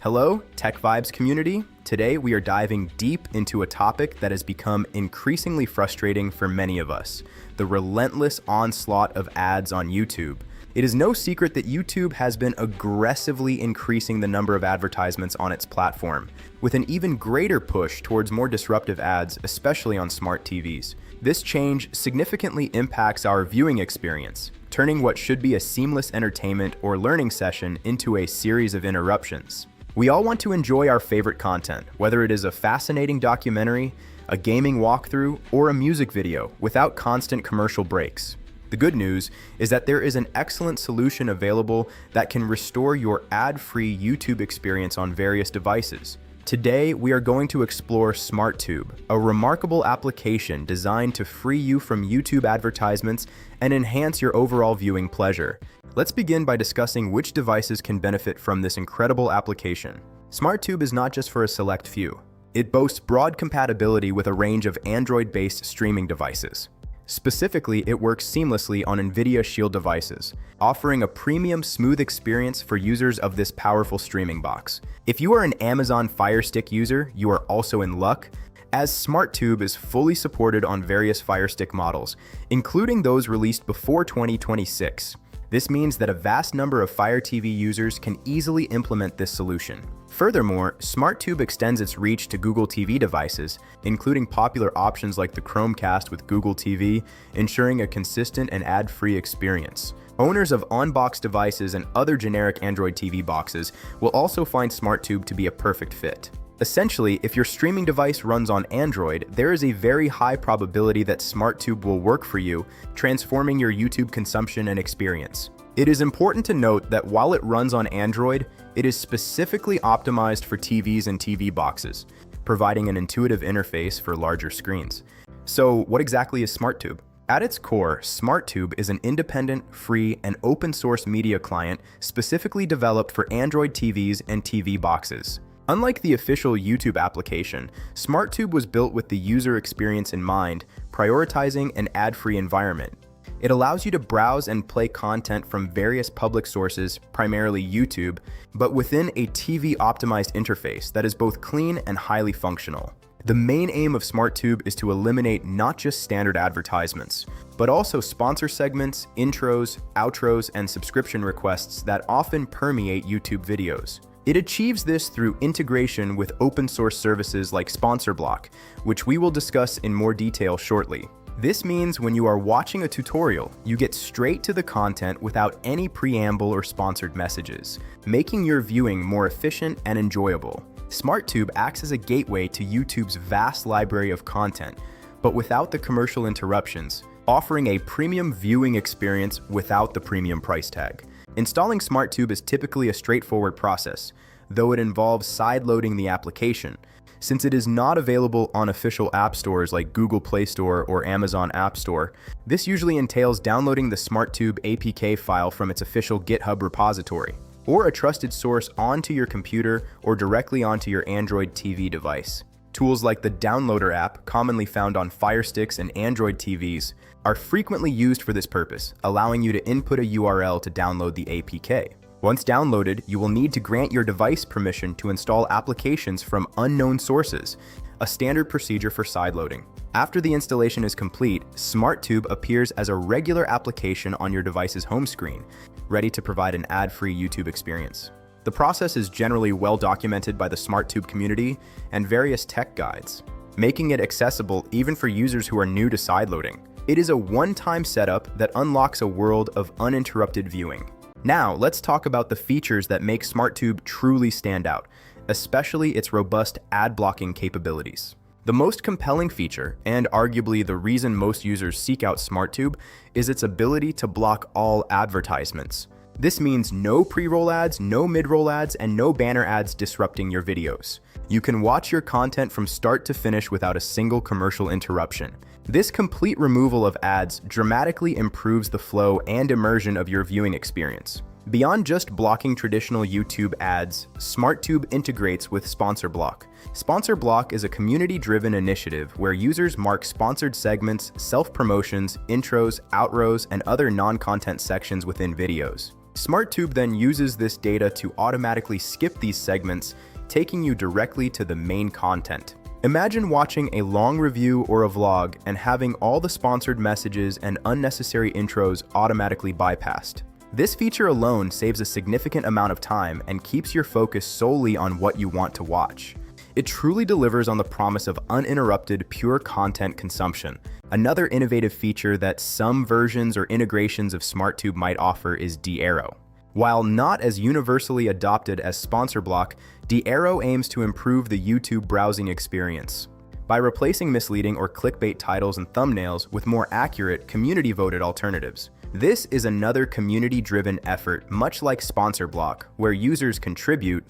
Hello, Tech Vibes community. Today we are diving deep into a topic that has become increasingly frustrating for many of us, the relentless onslaught of ads on YouTube. It is no secret that YouTube has been aggressively increasing the number of advertisements on its platform, with an even greater push towards more disruptive ads, especially on smart TVs. This change significantly impacts our viewing experience, turning what should be a seamless entertainment or learning session into a series of interruptions. We all want to enjoy our favorite content, whether it is a fascinating documentary, a gaming walkthrough, or a music video, without constant commercial breaks. The good news is that there is an excellent solution available that can restore your ad-free YouTube experience on various devices. Today, we are going to explore SmartTube, a remarkable application designed to free you from YouTube advertisements and enhance your overall viewing pleasure. Let's begin by discussing which devices can benefit from this incredible application. SmartTube is not just for a select few. It boasts broad compatibility with a range of Android-based streaming devices. Specifically, it works seamlessly on NVIDIA Shield devices, offering a premium, smooth experience for users of this powerful streaming box. If you are an Amazon Fire Stick user, you are also in luck, as SmartTube is fully supported on various Fire Stick models, including those released before 2026. This means that a vast number of Fire TV users can easily implement this solution. Furthermore, SmartTube extends its reach to Google TV devices, including popular options like the Chromecast with Google TV, ensuring a consistent and ad-free experience. Owners of on-box devices and other generic Android TV boxes will also find SmartTube to be a perfect fit. Essentially, if your streaming device runs on Android, there is a very high probability that SmartTube will work for you, transforming your YouTube consumption and experience. It is important to note that while it runs on Android, it is specifically optimized for TVs and TV boxes, providing an intuitive interface for larger screens. So, what exactly is SmartTube? At its core, SmartTube is an independent, free, and open-source media client specifically developed for Android TVs and TV boxes. Unlike the official YouTube application, SmartTube was built with the user experience in mind, prioritizing an ad-free environment. It allows you to browse and play content from various public sources, primarily YouTube, but within a TV-optimized interface that is both clean and highly functional. The main aim of SmartTube is to eliminate not just standard advertisements, but also sponsor segments, intros, outros, and subscription requests that often permeate YouTube videos. It achieves this through integration with open-source services like SponsorBlock, which we will discuss in more detail shortly. This means when you are watching a tutorial, you get straight to the content without any preamble or sponsored messages, making your viewing more efficient and enjoyable. SmartTube acts as a gateway to YouTube's vast library of content, but without the commercial interruptions, offering a premium viewing experience without the premium price tag. Installing SmartTube is typically a straightforward process, though it involves sideloading the application. Since it is not available on official app stores like Google Play Store or Amazon App Store, this usually entails downloading the SmartTube APK file from its official GitHub repository, or a trusted source onto your computer or directly onto your Android TV device. Tools like the Downloader app, commonly found on Fire Sticks and Android TVs, are frequently used for this purpose, allowing you to input a URL to download the APK. Once downloaded, you will need to grant your device permission to install applications from unknown sources, a standard procedure for sideloading. After the installation is complete, SmartTube appears as a regular application on your device's home screen, ready to provide an ad-free YouTube experience. The process is generally well documented by the SmartTube community and various tech guides, making it accessible even for users who are new to sideloading. It is a one-time setup that unlocks a world of uninterrupted viewing. Now, let's talk about the features that make SmartTube truly stand out, especially its robust ad blocking capabilities. The most compelling feature, and arguably the reason most users seek out SmartTube, is its ability to block all advertisements. This means no pre-roll ads, no mid-roll ads, and no banner ads disrupting your videos. You can watch your content from start to finish without a single commercial interruption. This complete removal of ads dramatically improves the flow and immersion of your viewing experience. Beyond just blocking traditional YouTube ads, SmartTube integrates with SponsorBlock. SponsorBlock is a community-driven initiative where users mark sponsored segments, self-promotions, intros, outros, and other non-content sections within videos. SmartTube then uses this data to automatically skip these segments, taking you directly to the main content. Imagine watching a long review or a vlog and having all the sponsored messages and unnecessary intros automatically bypassed. This feature alone saves a significant amount of time and keeps your focus solely on what you want to watch. It truly delivers on the promise of uninterrupted, pure content consumption. Another innovative feature that some versions or integrations of SmartTube might offer is de-arrow. While not as universally adopted as Sponsor Block, de-arrow aims to improve the YouTube browsing experience by replacing misleading or clickbait titles and thumbnails with more accurate, community-voted alternatives. This is another community-driven effort, much like Sponsor Block, where users contribute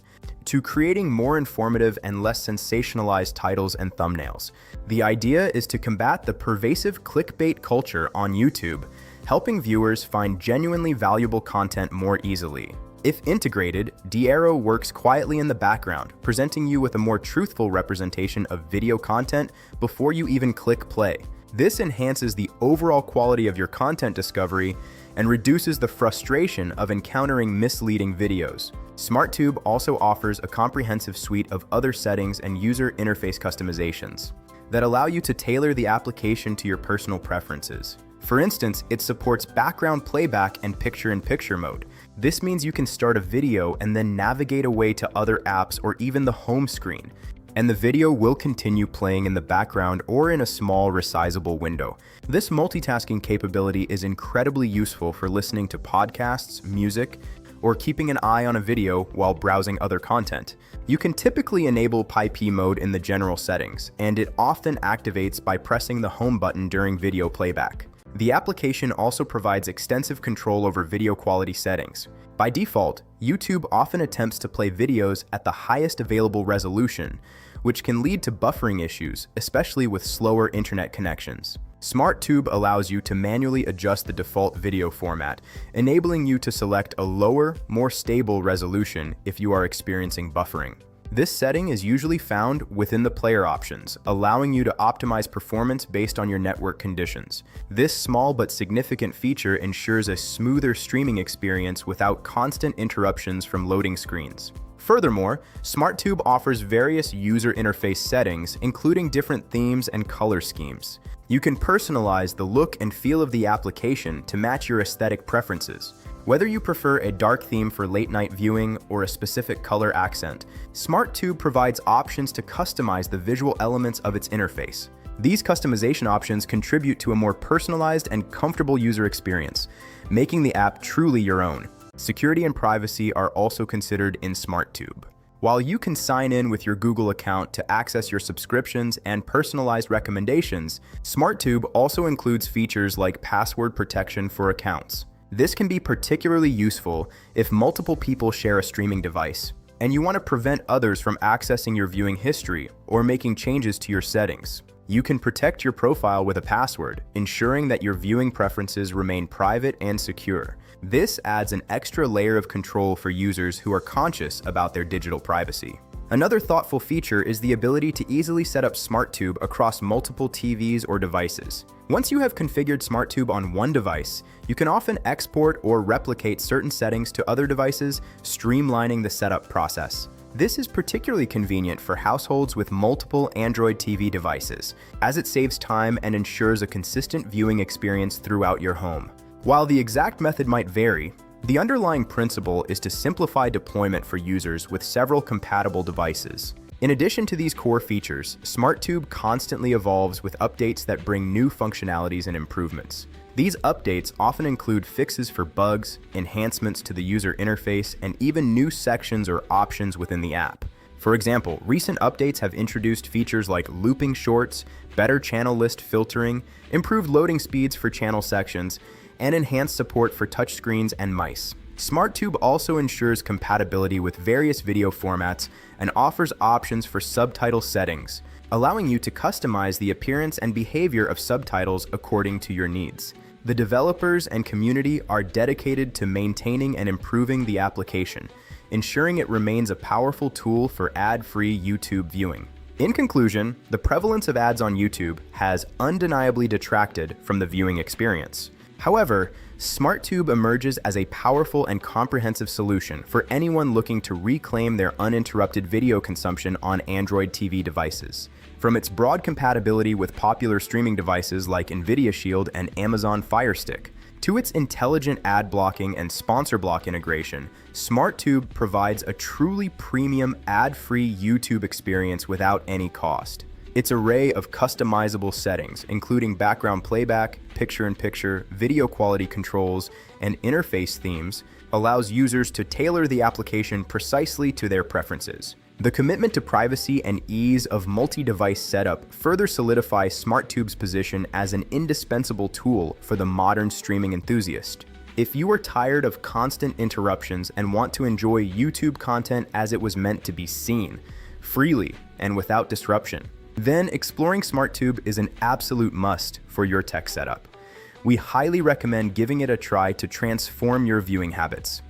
to creating more informative and less sensationalized titles and thumbnails. The idea is to combat the pervasive clickbait culture on YouTube, helping viewers find genuinely valuable content more easily. If integrated, de-arrow works quietly in the background, presenting you with a more truthful representation of video content before you even click play. This enhances the overall quality of your content discovery and reduces the frustration of encountering misleading videos. SmartTube also offers a comprehensive suite of other settings and user interface customizations that allow you to tailor the application to your personal preferences. For instance, it supports background playback and picture-in-picture mode. This means you can start a video and then navigate away to other apps or even the home screen, and the video will continue playing in the background or in a small resizable window. This multitasking capability is incredibly useful for listening to podcasts, music, or keeping an eye on a video while browsing other content. You can typically enable PyP mode in the general settings, and it often activates by pressing the home button during video playback. The application also provides extensive control over video quality settings. By default, YouTube often attempts to play videos at the highest available resolution, which can lead to buffering issues, especially with slower internet connections. SmartTube allows you to manually adjust the default video format, enabling you to select a lower, more stable resolution if you are experiencing buffering. This setting is usually found within the player options, allowing you to optimize performance based on your network conditions. This small but significant feature ensures a smoother streaming experience without constant interruptions from loading screens. Furthermore, SmartTube offers various user interface settings, including different themes and color schemes. You can personalize the look and feel of the application to match your aesthetic preferences. Whether you prefer a dark theme for late-night viewing or a specific color accent, SmartTube provides options to customize the visual elements of its interface. These customization options contribute to a more personalized and comfortable user experience, making the app truly your own. Security and privacy are also considered in SmartTube. While you can sign in with your Google account to access your subscriptions and personalized recommendations, SmartTube also includes features like password protection for accounts. This can be particularly useful if multiple people share a streaming device, and you want to prevent others from accessing your viewing history or making changes to your settings. You can protect your profile with a password, ensuring that your viewing preferences remain private and secure. This adds an extra layer of control for users who are conscious about their digital privacy. Another thoughtful feature is the ability to easily set up SmartTube across multiple TVs or devices. Once you have configured SmartTube on one device, you can often export or replicate certain settings to other devices, streamlining the setup process. This is particularly convenient for households with multiple Android TV devices, as it saves time and ensures a consistent viewing experience throughout your home. While the exact method might vary, the underlying principle is to simplify deployment for users with several compatible devices. In addition to these core features, SmartTube constantly evolves with updates that bring new functionalities and improvements. These updates often include fixes for bugs, enhancements to the user interface, and even new sections or options within the app. For example, recent updates have introduced features like looping shorts, better channel list filtering, improved loading speeds for channel sections, and enhanced support for touchscreens and mice. SmartTube also ensures compatibility with various video formats and offers options for subtitle settings, allowing you to customize the appearance and behavior of subtitles according to your needs. The developers and community are dedicated to maintaining and improving the application, ensuring it remains a powerful tool for ad-free YouTube viewing. In conclusion, the prevalence of ads on YouTube has undeniably detracted from the viewing experience. However, SmartTube emerges as a powerful and comprehensive solution for anyone looking to reclaim their uninterrupted video consumption on Android TV devices. From its broad compatibility with popular streaming devices like NVIDIA Shield and Amazon Fire Stick, to its intelligent ad blocking and sponsor block integration, SmartTube provides a truly premium ad-free YouTube experience without any cost. Its array of customizable settings, including background playback, picture-in-picture, video quality controls, and interface themes, allows users to tailor the application precisely to their preferences. The commitment to privacy and ease of multi-device setup further solidifies SmartTube's position as an indispensable tool for the modern streaming enthusiast. If you are tired of constant interruptions and want to enjoy YouTube content as it was meant to be seen, freely and without disruption, then exploring SmartTube is an absolute must for your tech setup. We highly recommend giving it a try to transform your viewing habits.